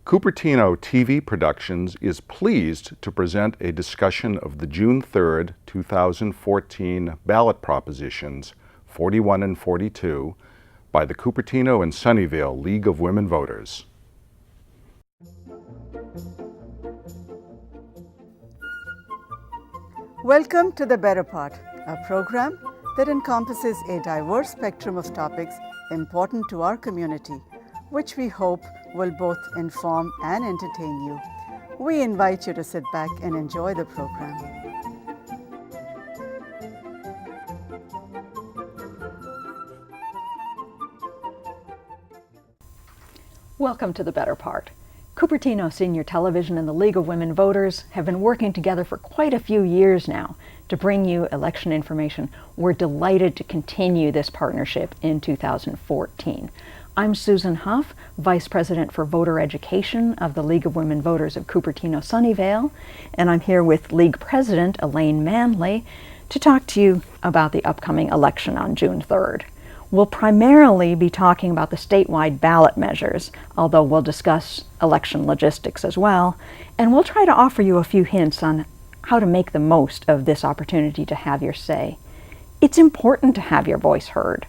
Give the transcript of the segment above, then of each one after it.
Cupertino TV Productions is pleased to present a discussion of the June 3, 2014 ballot propositions 41 and 42 by the Cupertino and Sunnyvale League of Women Voters. Welcome to The Better Part, a program that encompasses a diverse spectrum of topics important to our community, which we hope will both inform and entertain you. We invite you to sit back and enjoy the program. Welcome to The Better Part. Cupertino Senior Television and the League of Women Voters have been working together for quite a few years now to bring you election information. We're delighted to continue this partnership in 2014. I'm Susan Huff, Vice President for Voter Education of the League of Women Voters of Cupertino Sunnyvale, and I'm here with League President Elaine Manley to talk to you about the upcoming election on June 3rd. We'll primarily be talking about the statewide ballot measures, although we'll discuss election logistics as well, and we'll try to offer you a few hints on how to make the most of this opportunity to have your say. It's important to have your voice heard.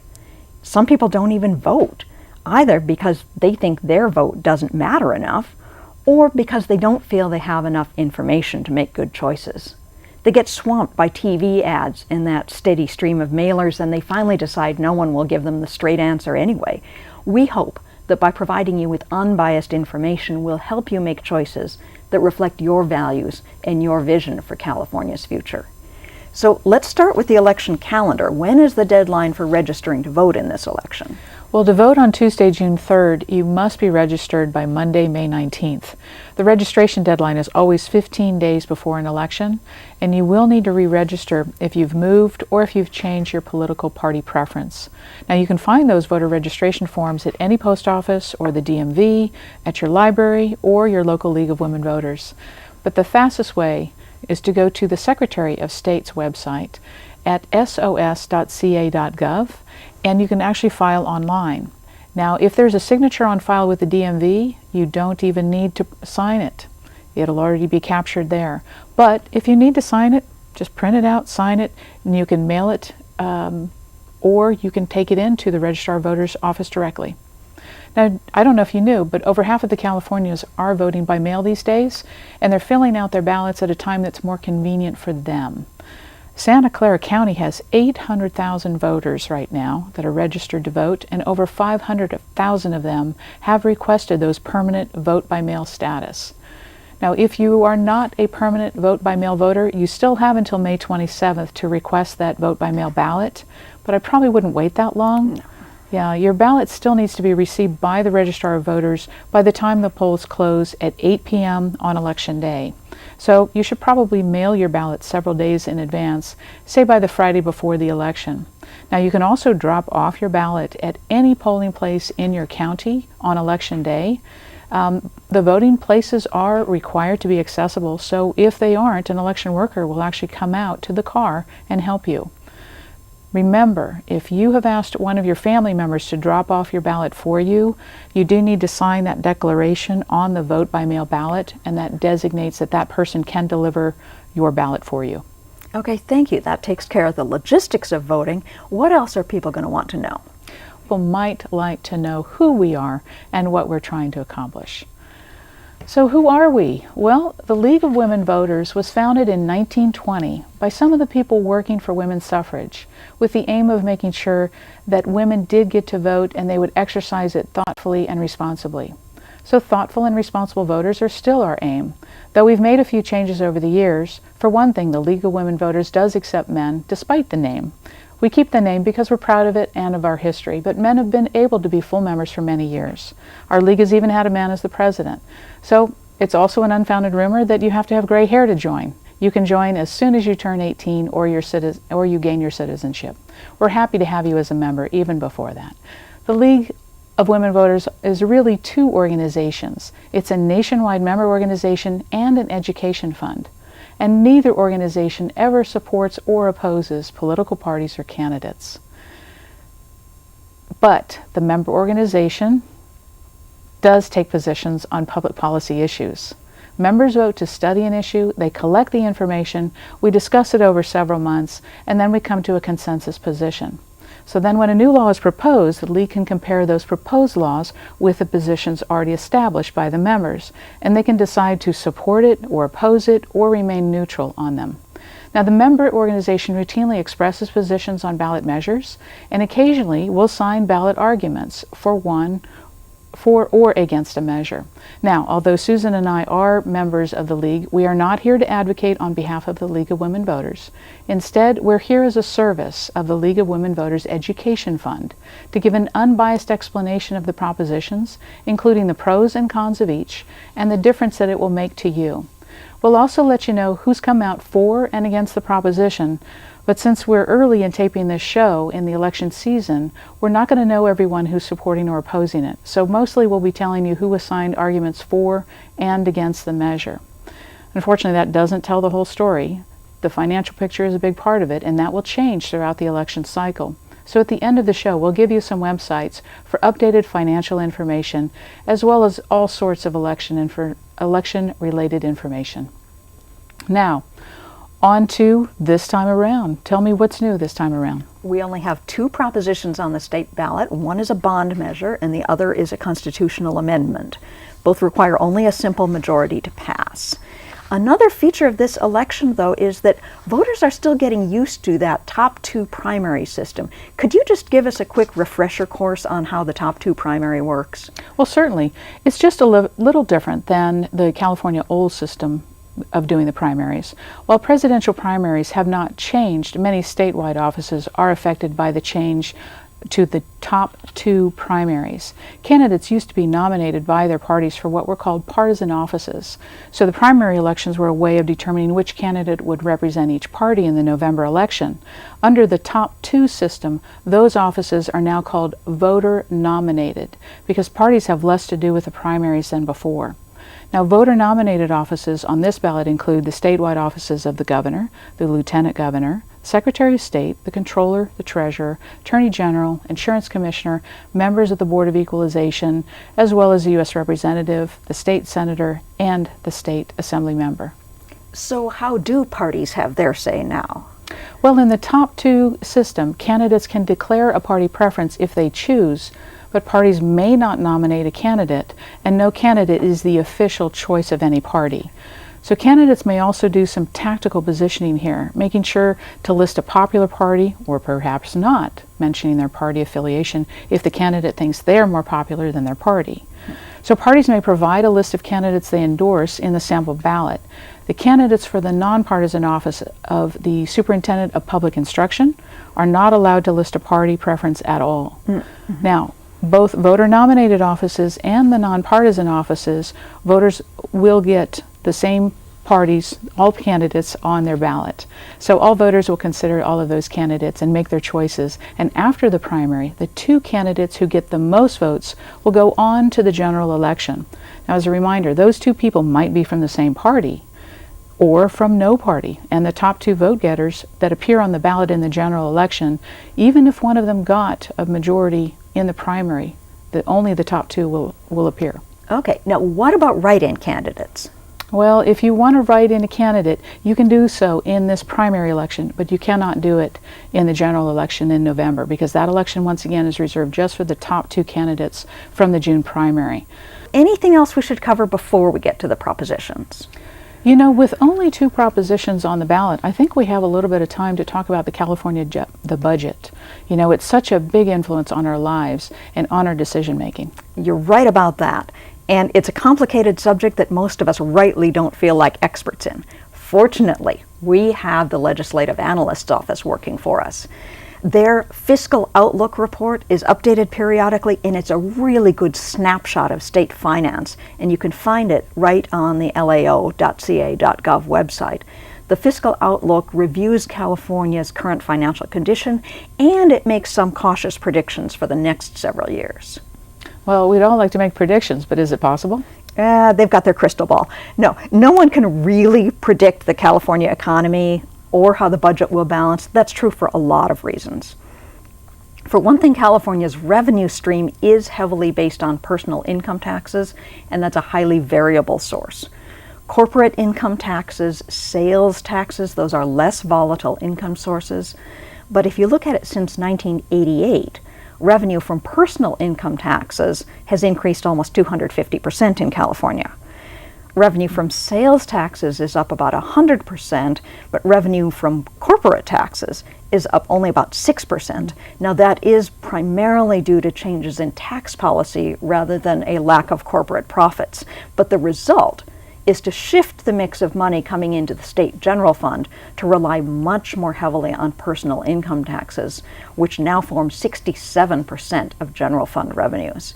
Some people don't even vote, either because they think their vote doesn't matter enough, or because they don't feel they have enough information to make good choices. They get swamped by TV ads and that steady stream of mailers, and they finally decide no one will give them the straight answer anyway. We hope that by providing you with unbiased information, we'll help you make choices that reflect your values and your vision for California's future. So let's start with the election calendar. When is the deadline for registering to vote in this election? Well, to vote on Tuesday, June 3rd, you must be registered by Monday, May 19th. The registration deadline is always 15 days before an election, and you will need to re-register if you've moved or if you've changed your political party preference. Now, you can find those voter registration forms at any post office or the DMV, at your library, or your local League of Women Voters. But the fastest way is to go to the Secretary of State's website at sos.ca.gov, and you can actually file online. Now, if there's a signature on file with the DMV, you don't even need to sign it. It'll already be captured there. But if you need to sign it, just print it out, sign it, and you can mail it, or you can take it into the Registrar of Voters office directly. Now, I don't know if you knew, but over half of the Californians are voting by mail these days, and they're filling out their ballots at a time that's more convenient for them. Santa Clara County has 800,000 voters right now that are registered to vote, and over 500,000 of them have requested those permanent vote-by-mail status. Now, if you are not a permanent vote-by-mail voter, you still have until May 27th to request that vote-by-mail ballot, but I probably wouldn't wait that long. No. Yeah, your ballot still needs to be received by the Registrar of Voters by the time the polls close at 8 p.m. on Election Day. So you should probably mail your ballot several days in advance, say by the Friday before the election. Now, you can also drop off your ballot at any polling place in your county on Election Day. The voting places are required to be accessible, so if they aren't, an election worker will actually come out to the car and help you. Remember, if you have asked one of your family members to drop off your ballot for you, you do need to sign that declaration on the vote-by-mail ballot, and that designates that that person can deliver your ballot for you. Okay, thank you. That takes care of the logistics of voting. What else are people going to want to know? People might like to know who we are and what we're trying to accomplish. So who are we? Well, the League of Women Voters was founded in 1920 by some of the people working for women's suffrage, with the aim of making sure that women did get to vote and they would exercise it thoughtfully and responsibly. So thoughtful and responsible voters are still our aim, though we've made a few changes over the years. For one thing, the League of Women Voters does accept men, despite the name. We keep the name because we're proud of it and of our history, but men have been able to be full members for many years. Our league has even had a man as the president. So it's also an unfounded rumor that you have to have gray hair to join. You can join as soon as you turn 18 or you gain your citizenship. We're happy to have you as a member even before that. The League of Women Voters is really two organizations. It's a nationwide member organization and an education fund. And neither organization ever supports or opposes political parties or candidates. But the member organization does take positions on public policy issues. Members vote to study an issue, they collect the information, we discuss it over several months, and then we come to a consensus position. So then when a new law is proposed, the League can compare those proposed laws with the positions already established by the members, and they can decide to support it or oppose it or remain neutral on them. Now, the member organization routinely expresses positions on ballot measures and occasionally will sign ballot arguments for or against a measure. Now, although Susan and I are members of the League, we are not here to advocate on behalf of the League of Women Voters. Instead, we're here as a service of the League of Women Voters Education Fund to give an unbiased explanation of the propositions, including the pros and cons of each, and the difference that it will make to you. We'll also let you know who's come out for and against the proposition, but since we're early in taping this show in the election season, we're not going to know everyone who's supporting or opposing it. So mostly we'll be telling you who assigned arguments for and against the measure. Unfortunately, that doesn't tell the whole story. The financial picture is a big part of it, and that will change throughout the election cycle. So at the end of the show, we'll give you some websites for updated financial information, as well as all sorts of election-related information. Now, on to this time around. Tell me what's new this time around. We only have two propositions on the state ballot. One is a bond measure and the other is a constitutional amendment. Both require only a simple majority to pass. Another feature of this election, though, is that voters are still getting used to that top two primary system. Could you just give us a quick refresher course on how the top two primary works? Well, certainly. It's just a little different than the California old system of doing the primaries. While presidential primaries have not changed, many statewide offices are affected by the change to the top two primaries. Candidates used to be nominated by their parties for what were called partisan offices. So the primary elections were a way of determining which candidate would represent each party in the November election. Under the top two system, those offices are now called voter nominated because parties have less to do with the primaries than before. Now, voter-nominated offices on this ballot include the statewide offices of the governor, the lieutenant governor, secretary of state, the controller, the treasurer, attorney general, insurance commissioner, members of the Board of Equalization, as well as the U.S. representative, the state senator, and the state assembly member. So how do parties have their say now? Well, in the top two system, candidates can declare a party preference if they choose, but parties may not nominate a candidate, and no candidate is the official choice of any party. So candidates may also do some tactical positioning here, making sure to list a popular party or perhaps not mentioning their party affiliation if the candidate thinks they're more popular than their party. So parties may provide a list of candidates they endorse in the sample ballot. The candidates for the nonpartisan office of the Superintendent of Public Instruction are not allowed to list a party preference at all. Mm-hmm. Now, both voter-nominated offices and the nonpartisan offices, voters will get the same parties, all candidates on their ballot. So all voters will consider all of those candidates and make their choices. And after the primary, the two candidates who get the most votes will go on to the general election. Now, as a reminder, those two people might be from the same party or from no party. And the top two vote getters that appear on the ballot in the general election, even if one of them got a majority in the primary, only the top two will appear. Okay, now what about write-in candidates? Well, if you want to write in a candidate, you can do so in this primary election, but you cannot do it in the general election in November because that election, once again, is reserved just for the top two candidates from the June primary. Anything else we should cover before we get to the propositions? You know, with only two propositions on the ballot, I think we have a little bit of time to talk about the budget. You know, it's such a big influence on our lives and on our decision making. You're right about that. And it's a complicated subject that most of us rightly don't feel like experts in. Fortunately, we have the Legislative Analyst's Office working for us. Their Fiscal Outlook report is updated periodically, and it's a really good snapshot of state finance, and you can find it right on the lao.ca.gov website. The Fiscal Outlook reviews California's current financial condition, and it makes some cautious predictions for the next several years. Well, we'd all like to make predictions, but is it possible? They've got their crystal ball. No one can really predict the California economy or how the budget will balance. That's true for a lot of reasons. For one thing, California's revenue stream is heavily based on personal income taxes, and that's a highly variable source. Corporate income taxes, sales taxes, those are less volatile income sources. But if you look at it since 1988, revenue from personal income taxes has increased almost 250% in California. Revenue from sales taxes is up about 100%, but revenue from corporate taxes is up only about 6%. Now that is primarily due to changes in tax policy rather than a lack of corporate profits. But the result is to shift the mix of money coming into the state general fund to rely much more heavily on personal income taxes, which now form 67% of general fund revenues.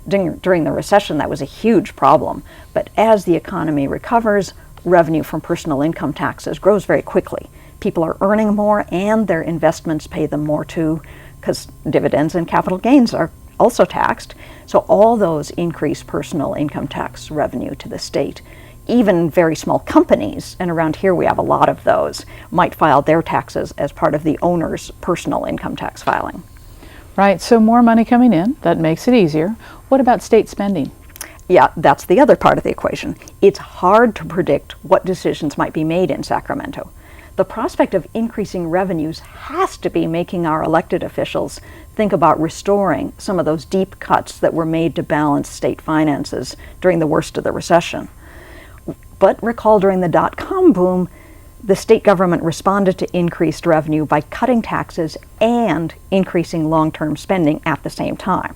During the recession, that was a huge problem, but as the economy recovers, revenue from personal income taxes grows very quickly. People are earning more and their investments pay them more too, because dividends and capital gains are also taxed. So all those increase personal income tax revenue to the state. Even very small companies, and around here we have a lot of those, might file their taxes as part of the owner's personal income tax filing. Right, so more money coming in, that makes it easier. What about state spending? Yeah, that's the other part of the equation. It's hard to predict what decisions might be made in Sacramento. The prospect of increasing revenues has to be making our elected officials think about restoring some of those deep cuts that were made to balance state finances during the worst of the recession. But recall during the dot-com boom, the state government responded to increased revenue by cutting taxes and increasing long-term spending at the same time.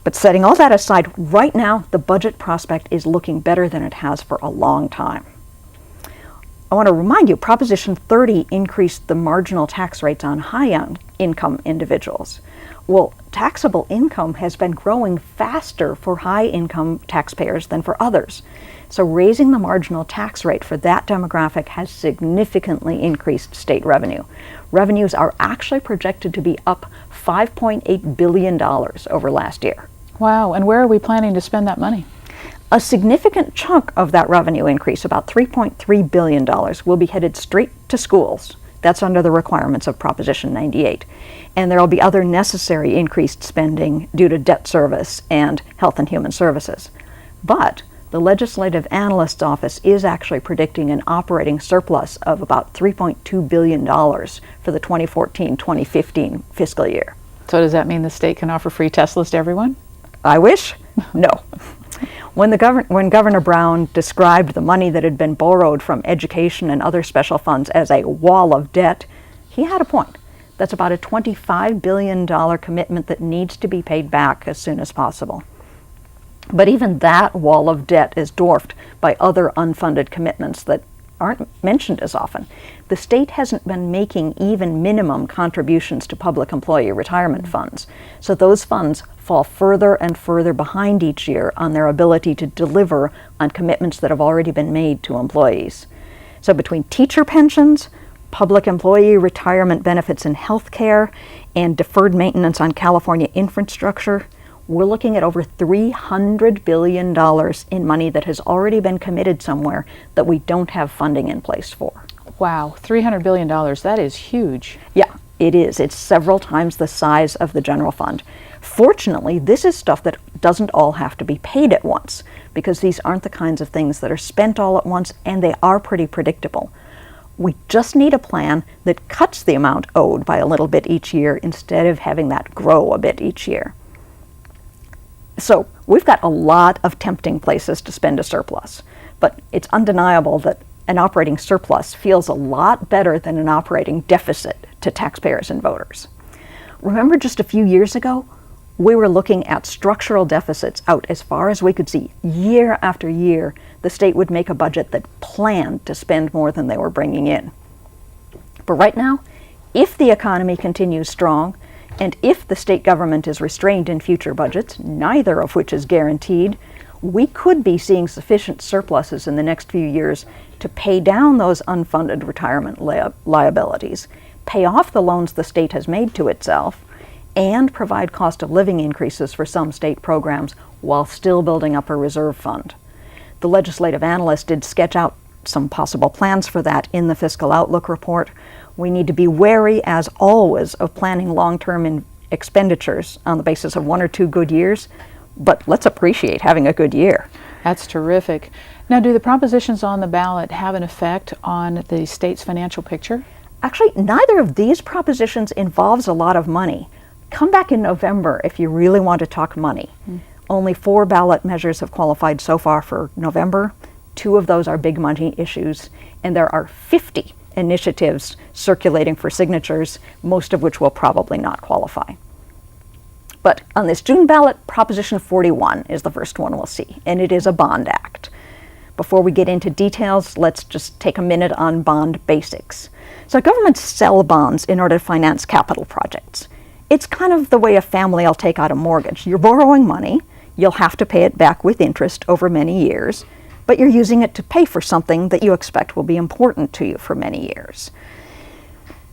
But setting all that aside, right now the budget prospect is looking better than it has for a long time. I want to remind you, Proposition 30 increased the marginal tax rates on high-income individuals. Well, taxable income has been growing faster for high-income taxpayers than for others. So raising the marginal tax rate for that demographic has significantly increased state revenue. Revenues are actually projected to be up $5.8 billion over last year. Wow, and where are we planning to spend that money? A significant chunk of that revenue increase, about $3.3 billion, will be headed straight to schools. That's under the requirements of Proposition 98. And there will be other necessary increased spending due to debt service and health and human services. But the Legislative Analyst's Office is actually predicting an operating surplus of about $3.2 billion for the 2014-2015 fiscal year. So does that mean the state can offer free Teslas to everyone? I wish? No. When Governor Brown described the money that had been borrowed from education and other special funds as a wall of debt, he had a point. That's about a $25 billion commitment that needs to be paid back as soon as possible. But even that wall of debt is dwarfed by other unfunded commitments that aren't mentioned as often. The state hasn't been making even minimum contributions to public employee retirement funds, so those funds fall further and further behind each year on their ability to deliver on commitments that have already been made to employees. So between teacher pensions, public employee retirement benefits and health care, and deferred maintenance on California infrastructure, we're looking at over $300 billion in money that has already been committed somewhere that we don't have funding in place for. Wow, $300 billion, that is huge. Yeah, it is. It's several times the size of the general fund. Fortunately, this is stuff that doesn't all have to be paid at once, because these aren't the kinds of things that are spent all at once, and they are pretty predictable. We just need a plan that cuts the amount owed by a little bit each year instead of having that grow a bit each year. So we've got a lot of tempting places to spend a surplus, but it's undeniable that an operating surplus feels a lot better than an operating deficit to taxpayers and voters. Remember just a few years ago, we were looking at structural deficits out as far as we could see. Year after year, the state would make a budget that planned to spend more than they were bringing in. But right now, if the economy continues strong, and if the state government is restrained in future budgets, neither of which is guaranteed, we could be seeing sufficient surpluses in the next few years to pay down those unfunded retirement liabilities, pay off the loans the state has made to itself, and provide cost of living increases for some state programs while still building up a reserve fund. The legislative analyst did sketch out some possible plans for that in the Fiscal Outlook report. We need to be wary, as always, of planning long-term expenditures on the basis of 1 or 2 good years, but let's appreciate having a good year. That's terrific. Now, do the propositions on the ballot have an effect on the state's financial picture? Actually, neither of these propositions involves a lot of money. Come back in November if you really want to talk money. Only 4 ballot measures have qualified so far for November. 2 of those are big money issues, and there are 50 initiatives circulating for signatures, most of which will probably not qualify. But on this June ballot, Proposition 41 is the first one we'll see, and it is a bond act. Before we get into details, let's just take a minute on bond basics. So governments sell bonds in order to finance capital projects. It's kind of the way a family will take out a mortgage. You're borrowing money, you'll have to pay it back with interest over many years, but you're using it to pay for something that you expect will be important to you for many years.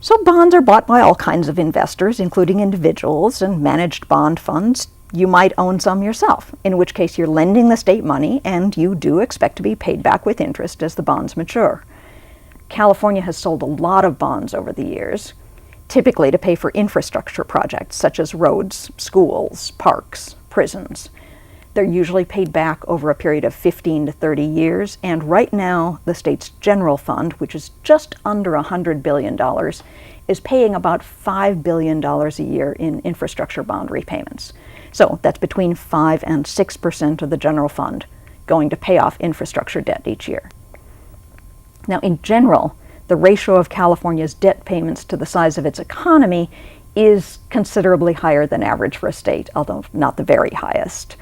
So bonds are bought by all kinds of investors, including individuals and managed bond funds. You might own some yourself, in which case you're lending the state money and you do expect to be paid back with interest as the bonds mature. California has sold a lot of bonds over the years, typically to pay for infrastructure projects such as roads, schools, parks, prisons. They're usually paid back over a period of 15 to 30 years, and right now the state's general fund, which is just under $100 billion, is paying about $5 billion a year in infrastructure bond repayments. So that's between 5 and 6% of the general fund going to pay off infrastructure debt each year. Now, in general, the ratio of California's debt payments to the size of its economy is considerably higher than average for a state, although not the very highest.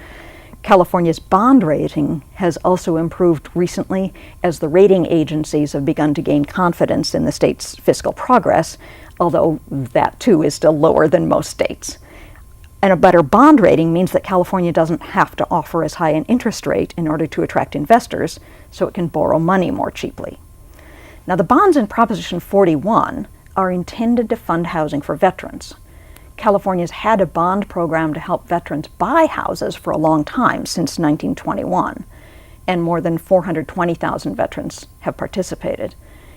California's bond rating has also improved recently as the rating agencies have begun to gain confidence in the state's fiscal progress, although that too is still lower than most states. And a better bond rating means that California doesn't have to offer as high an interest rate in order to attract investors, so it can borrow money more cheaply. Now, the bonds in Proposition 41 are intended to fund housing for veterans. California's had a bond program to help veterans buy houses for a long time, since 1921, and more than 420,000 veterans have participated.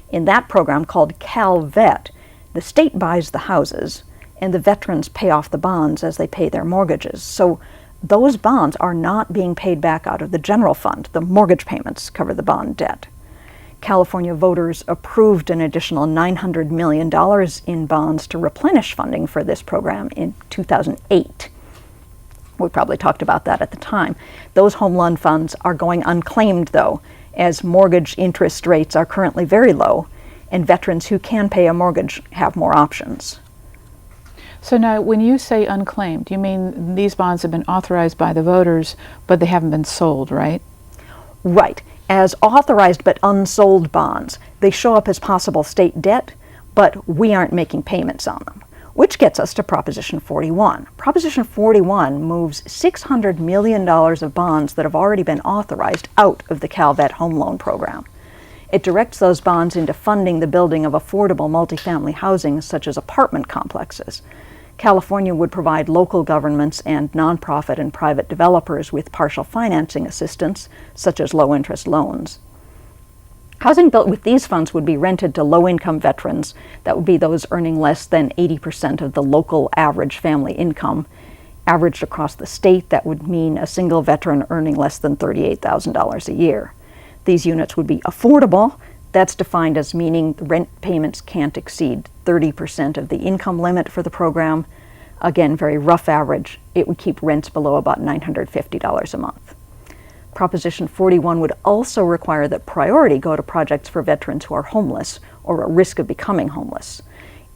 In that program, called CalVet, the state buys the houses, and the veterans pay off the bonds as they pay their mortgages. So those bonds are not being paid back out of the general fund. The mortgage payments cover the bond debt. California voters approved an additional $900 million in bonds to replenish funding for this program in 2008. We probably talked about that at the time. Those home loan funds are going unclaimed, though, as mortgage interest rates are currently very low, and veterans who can pay a mortgage have more options. So now, when you say unclaimed, you mean these bonds have been authorized by the voters, but they haven't been sold, right? Right. As authorized but unsold bonds, they show up as possible state debt, but we aren't making payments on them, which gets us to Proposition 41. Proposition 41 moves $600 million of bonds that have already been authorized out of the CalVet home loan program. It directs those bonds into funding the building of affordable multifamily housing, such as apartment complexes. California would provide local governments and nonprofit and private developers with partial financing assistance, such as low-interest loans. Housing built with these funds would be rented to low-income veterans. That would be those earning less than 80% of the local average family income. Averaged across the state, that would mean a single veteran earning less than $38,000 a year. These units would be affordable. That's defined as meaning the rent payments can't exceed 30% of the income limit for the program. Again, very rough average. It would keep rents below about $950 a month. Proposition 41 would also require that priority go to projects for veterans who are homeless or at risk of becoming homeless.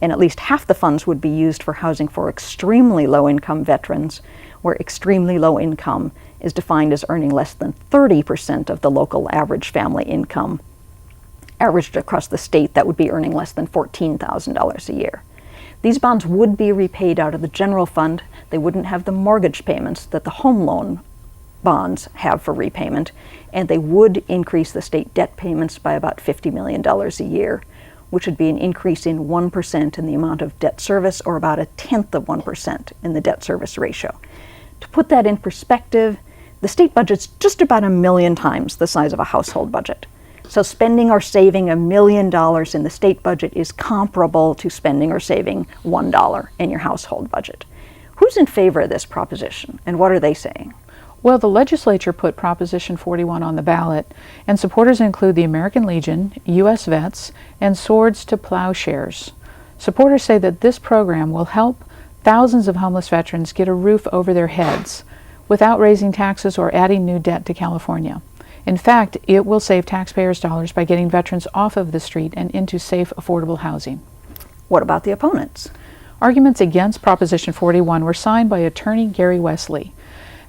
And at least half the funds would be used for housing for extremely low-income veterans, where extremely low income is defined as earning less than 30% of the local average family income. Averaged across the state, that would be earning less than $14,000 a year. These bonds would be repaid out of the general fund. They wouldn't have the mortgage payments that the home loan bonds have for repayment, and they would increase the state debt payments by about $50 million a year, which would be an increase in 1% in the amount of debt service, or about 0.1% in the debt service ratio. To put that in perspective, the state budget's just about 1 million times the size of a household budget. So spending or saving $1 million in the state budget is comparable to spending or saving $1 in your household budget. Who's in favor of this proposition, and what are they saying? Well, the legislature put Proposition 41 on the ballot, and supporters include the American Legion, U.S. Vets, and Swords to Plowshares. Supporters say that this program will help thousands of homeless veterans get a roof over their heads without raising taxes or adding new debt to California. In fact, it will save taxpayers' dollars by getting veterans off of the street and into safe, affordable housing. What about the opponents? Arguments against Proposition 41 were signed by attorney Gary Wesley.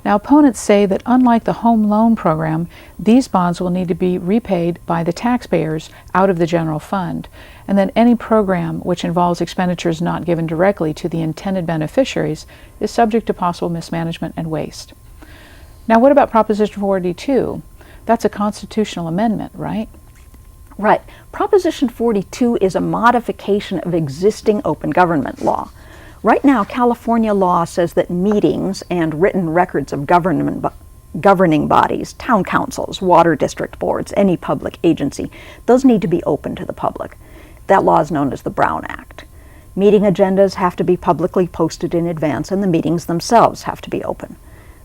Now, opponents say that unlike the home loan program, these bonds will need to be repaid by the taxpayers out of the general fund, and that any program which involves expenditures not given directly to the intended beneficiaries is subject to possible mismanagement and waste. Now, what about Proposition 42? That's a constitutional amendment, right? Right. Proposition 42 is a modification of existing open government law. Right now, California law says that meetings and written records of governing bodies, town councils, water district boards, any public agency, those need to be open to the public. That law is known as the Brown Act. Meeting agendas have to be publicly posted in advance, and the meetings themselves have to be open.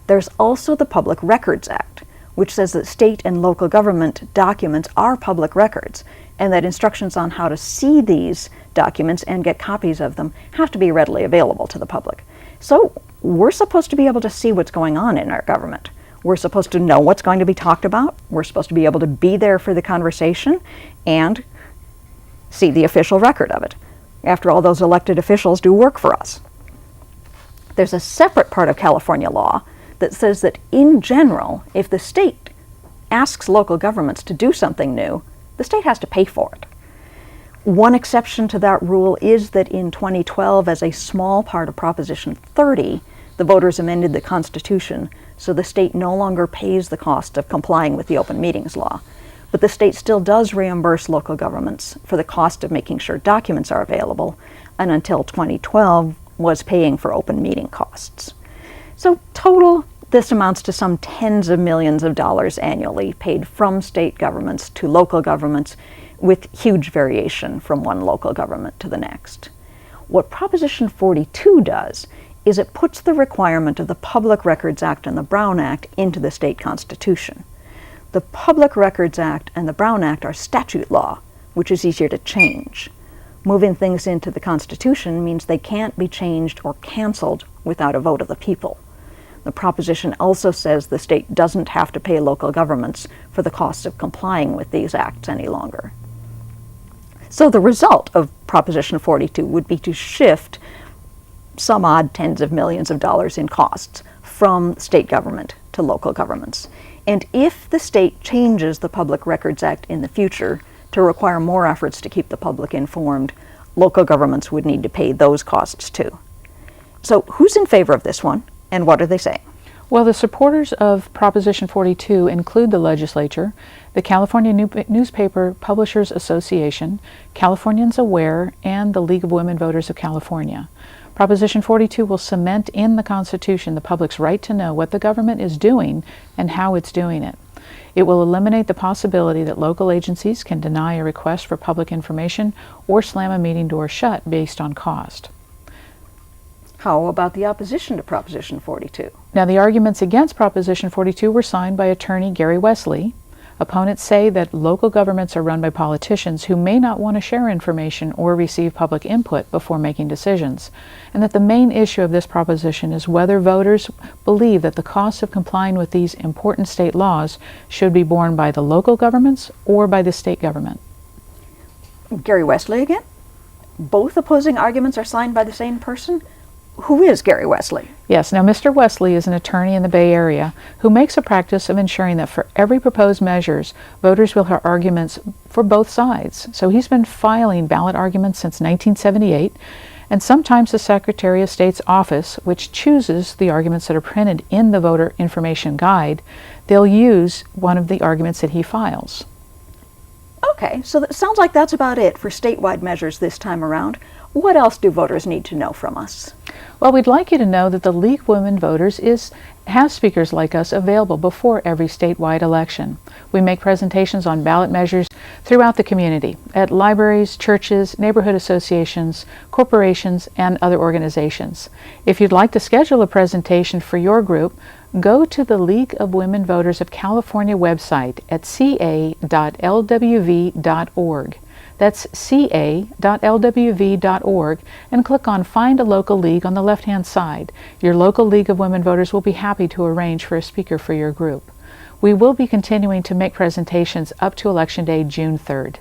There's also the Public Records Act, which says that state and local government documents are public records, and that instructions on how to see these documents and get copies of them have to be readily available to the public. So we're supposed to be able to see what's going on in our government. We're supposed to know what's going to be talked about. We're supposed to be able to be there for the conversation and see the official record of it. After all, those elected officials do work for us. There's a separate part of California law that says that in general, if the state asks local governments to do something new, the state has to pay for it. One exception to that rule is that in 2012, as a small part of Proposition 30, the voters amended the Constitution so the state no longer pays the cost of complying with the open meetings law. But the state still does reimburse local governments for the cost of making sure documents are available, and until 2012 was paying for open meeting costs. So total, this amounts to some tens of millions of dollars annually paid from state governments to local governments, with huge variation from one local government to the next. What Proposition 42 does is it puts the requirement of the Public Records Act and the Brown Act into the state constitution. The Public Records Act and the Brown Act are statute law, which is easier to change. Moving things into the Constitution means they can't be changed or canceled without a vote of the people. The proposition also says the state doesn't have to pay local governments for the costs of complying with these acts any longer. So the result of Proposition 42 would be to shift some odd tens of millions of dollars in costs from state government to local governments. And if the state changes the Public Records Act in the future to require more efforts to keep the public informed, local governments would need to pay those costs too. So who's in favor of this one, and what are they saying? Well, the supporters of Proposition 42 include the legislature, the California Newspaper Publishers Association, Californians Aware, and the League of Women Voters of California. Proposition 42 will cement in the Constitution the public's right to know what the government is doing and how it's doing it. It will eliminate the possibility that local agencies can deny a request for public information or slam a meeting door shut based on cost. How about the opposition to Proposition 42? Now, the arguments against Proposition 42 were signed by attorney Gary Wesley. Opponents say that local governments are run by politicians who may not want to share information or receive public input before making decisions, and that the main issue of this proposition is whether voters believe that the cost of complying with these important state laws should be borne by the local governments or by the state government. Gary Wesley again? Both opposing arguments are signed by the same person? Who is Gary Wesley? Yes, now Mr. Wesley is an attorney in the Bay Area who makes a practice of ensuring that for every proposed measures, voters will hear arguments for both sides. So he's been filing ballot arguments since 1978, and sometimes the Secretary of State's office, which chooses the arguments that are printed in the voter information guide, they'll use one of the arguments that he files. Okay, so it sounds like that's about it for statewide measures this time around. What else do voters need to know from us? Well, we'd like you to know that the League of Women Voters is have speakers like us available before every statewide election. We make presentations on ballot measures throughout the community, at libraries, churches, neighborhood associations, corporations, and other organizations. If you'd like to schedule a presentation for your group, go to the League of Women Voters of California website at ca.lwv.org. That's ca.lwv.org, and click on Find a Local League on the left-hand side. Your local League of Women Voters will be happy to arrange for a speaker for your group. We will be continuing to make presentations up to Election Day, June 3rd.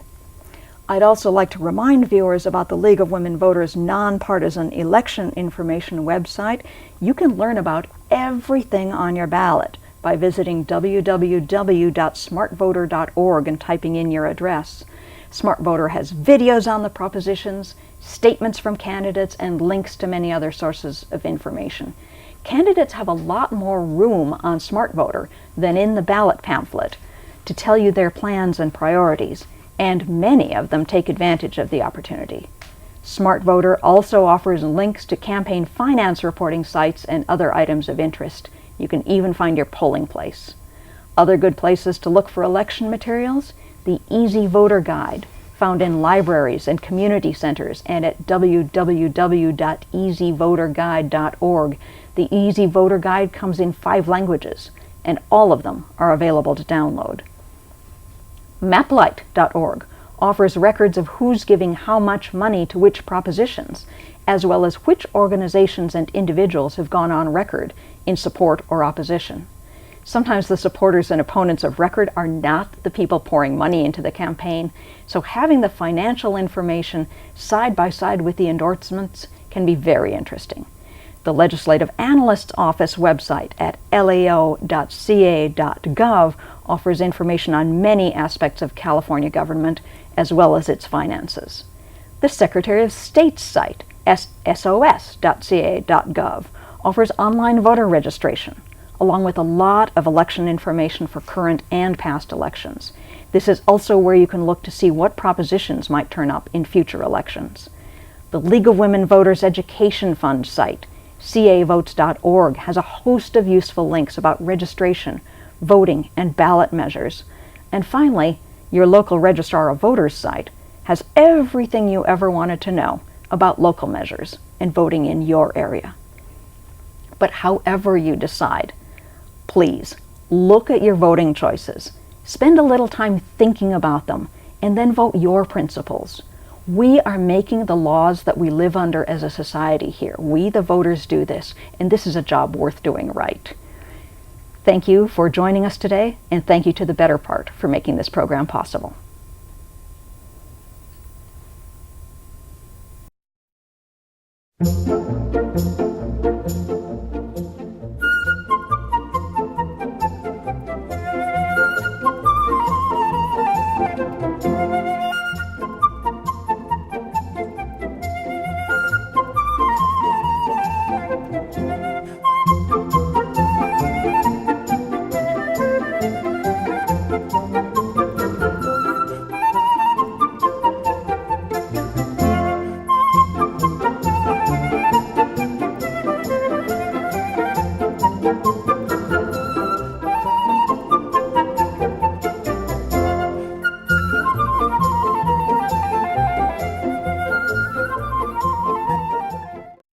I'd also like to remind viewers about the League of Women Voters nonpartisan election information website. You can learn about everything on your ballot by visiting www.smartvoter.org and typing in your address. Smart Voter has videos on the propositions, statements from candidates, and links to many other sources of information. Candidates have a lot more room on Smart Voter than in the ballot pamphlet to tell you their plans and priorities, and many of them take advantage of the opportunity. Smart Voter also offers links to campaign finance reporting sites and other items of interest. You can even find your polling place. Other good places to look for election materials: the Easy Voter Guide, found in libraries and community centers and at www.easyvoterguide.org. The Easy Voter Guide comes in 5 languages, and all of them are available to download. Maplight.org offers records of who's giving how much money to which propositions, as well as which organizations and individuals have gone on record in support or opposition. Sometimes the supporters and opponents of record are not the people pouring money into the campaign, so having the financial information side by side with the endorsements can be very interesting. The Legislative Analyst's Office website at lao.ca.gov offers information on many aspects of California government as well as its finances. The Secretary of State's site, sos.ca.gov, offers online voter registration, along with a lot of election information for current and past elections. This is also where you can look to see what propositions might turn up in future elections. The League of Women Voters Education Fund site, cavotes.org, has a host of useful links about registration, voting, and ballot measures. And finally, your local Registrar of Voters site has everything you ever wanted to know about local measures and voting in your area. But however you decide, please look at your voting choices, spend a little time thinking about them, and then vote your principles. We are making the laws that we live under as a society here. We, the voters, do this, and this is a job worth doing right. Thank you for joining us today, and thank you to The Better Part for making this program possible.